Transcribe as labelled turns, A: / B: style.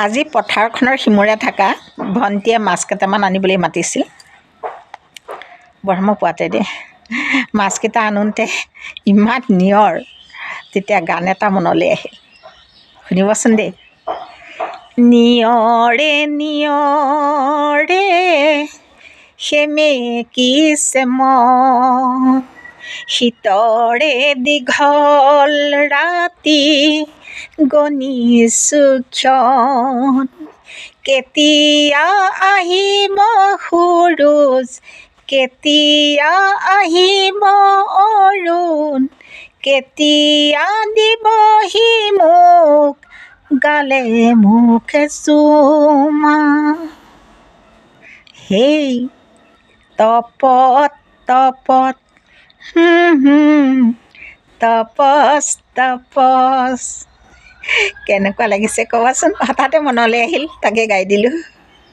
A: আজি পথাৰখনৰ সিমূৰে থকা ভণ্টীয়ে মাছ কেইটামান আনিবলৈ মাতিছিল। ব্ৰহ্ম পোৱাতে দেই মাছকেইটা আনোতে ইমান নিয়ৰ, তেতিয়া গান এটা মনলৈ আহিল, শুনিবচোন দেই। নিয়ৰে নিয়ৰে সেমেকিছে মন, শীতৰে দীঘল ৰাতি গণিছোঁ ক্ষণ, কেতিয়া আহিব সূৰুজ, কেতিয়া আহিব অৰুণ, কেতিয়া দিবহি মোক গালে মুখে চুমা। হেই তপত তপত তপচ তপচ, কেনেকুৱা লাগিছে ক'বাচোন। হঠাতে মনলৈ আহিল, তাকে গাই দিলোঁ।